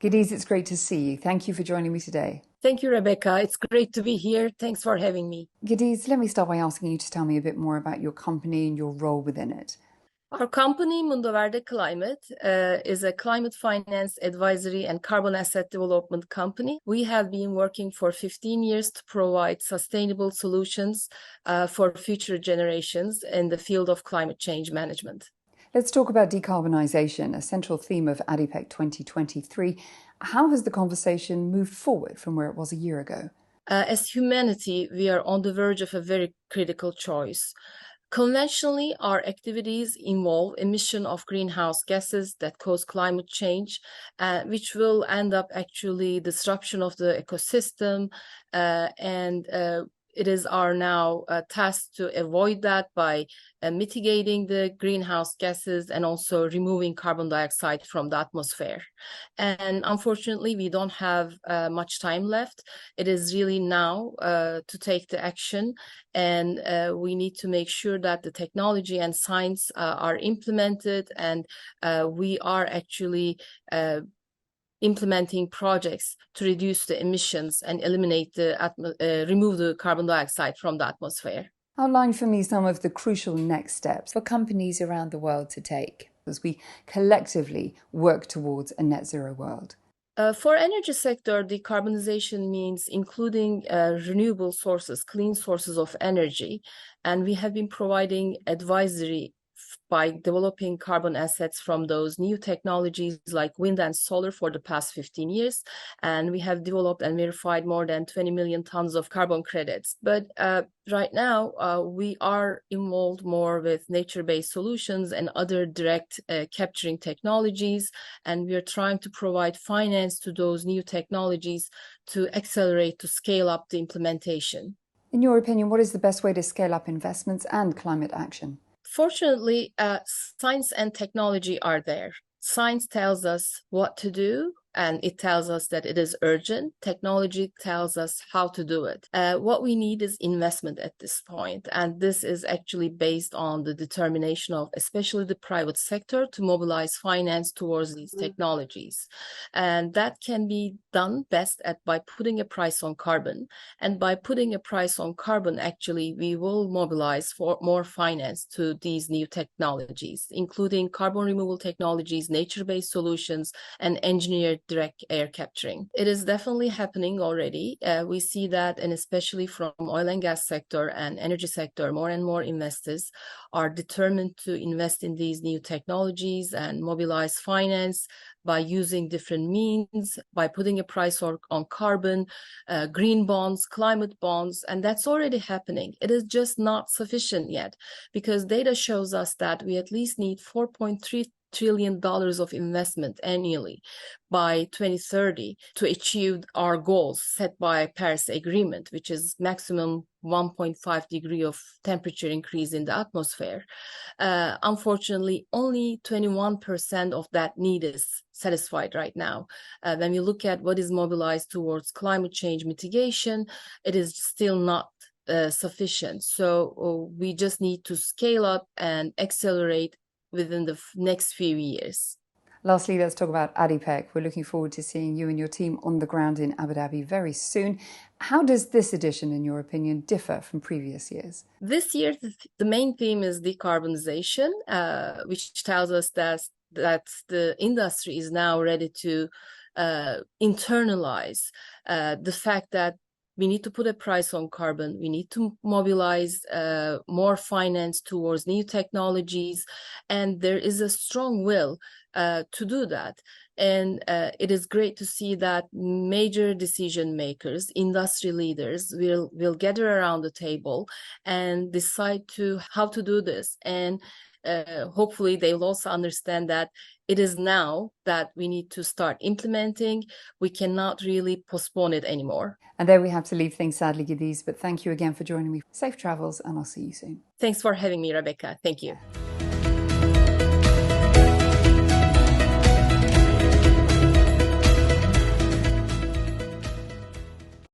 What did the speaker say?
Gediz, it's great to see you. Thank you for joining me today. Thank you, Rebecca. It's great to be here. Thanks for having me. Gediz, let me start by asking you to tell me a bit more about your company and your role within it. Our company, Mundo Verde Climate, is a climate finance advisory and carbon asset development company. We have been working for 15 years to provide sustainable solutions for future generations in the field of climate change management. Let's talk about decarbonisation, a central theme of ADIPEC 2023. How has the conversation moved forward from where it was a year ago? As humanity, we are on the verge of a very critical choice. Conventionally, our activities involve emission of greenhouse gases that cause climate change, which will end up actually disruption of the ecosystem, and it is our now task to avoid that by mitigating the greenhouse gases and also removing carbon dioxide from the atmosphere. And unfortunately, we don't have much time left. It is really now to take the action, and we need to make sure that the technology and science are implemented, and we are actually implementing projects to reduce the emissions and remove the carbon dioxide from the atmosphere. Outline for me some of the crucial next steps for companies around the world to take as we collectively work towards a net zero world. For energy sector, decarbonization means including renewable sources, clean sources of energy, and we have been providing advisory by developing carbon assets from those new technologies like wind and solar for the past 15 years. And we have developed and verified more than 20 million tons of carbon credits. But right now, we are involved more with nature-based solutions and other direct capturing technologies. And we are trying to provide finance to those new technologies to accelerate, to scale up the implementation. In your opinion, what is the best way to scale up investments and climate action? Fortunately, science and technology are there. Science tells us what to do, and it tells us that it is urgent. Technology tells us how to do it. What we need is investment at this point, and this is actually based on the determination of especially the private sector to mobilize finance towards these technologies. And that can be done best by putting a price on carbon. And by putting a price on carbon, actually, we will mobilize for more finance to these new technologies, including carbon removal technologies, nature-based solutions, and engineered direct air capturing. It is definitely happening already. We see that, and especially from oil and gas sector and energy sector, more and more investors are determined to invest in these new technologies and mobilize finance by using different means, by putting a price on carbon, green bonds, climate bonds, and that's already happening. It is just not sufficient yet, because data shows us that we at least need $4.3 trillion of investment annually by 2030 to achieve our goals set by Paris Agreement, which is maximum 1.5 degree of temperature increase in the atmosphere. Unfortunately, only 21% of that need is satisfied right now. When you look at what is mobilized towards climate change mitigation, it is still not sufficient. So we just need to scale up and accelerate within the next few years. Lastly, let's talk about ADIPEC. We're looking forward to seeing you and your team on the ground in Abu Dhabi very soon. How does this edition, in your opinion, differ from previous years? This year, the main theme is decarbonization, which tells us that the industry is now ready to internalize the fact that we need to put a price on carbon. We need to mobilize more finance towards new technologies. And there is a strong will to do that. And it is great to see that major decision makers, industry leaders will gather around the table and decide how to do this. And hopefully they will also understand that it is now that we need to start implementing. We cannot really postpone it anymore. And there we have to leave things, sadly, Gediz, but thank you again for joining me. Safe travels, and I'll see you soon. Thanks for having me, Rebecca. Thank you.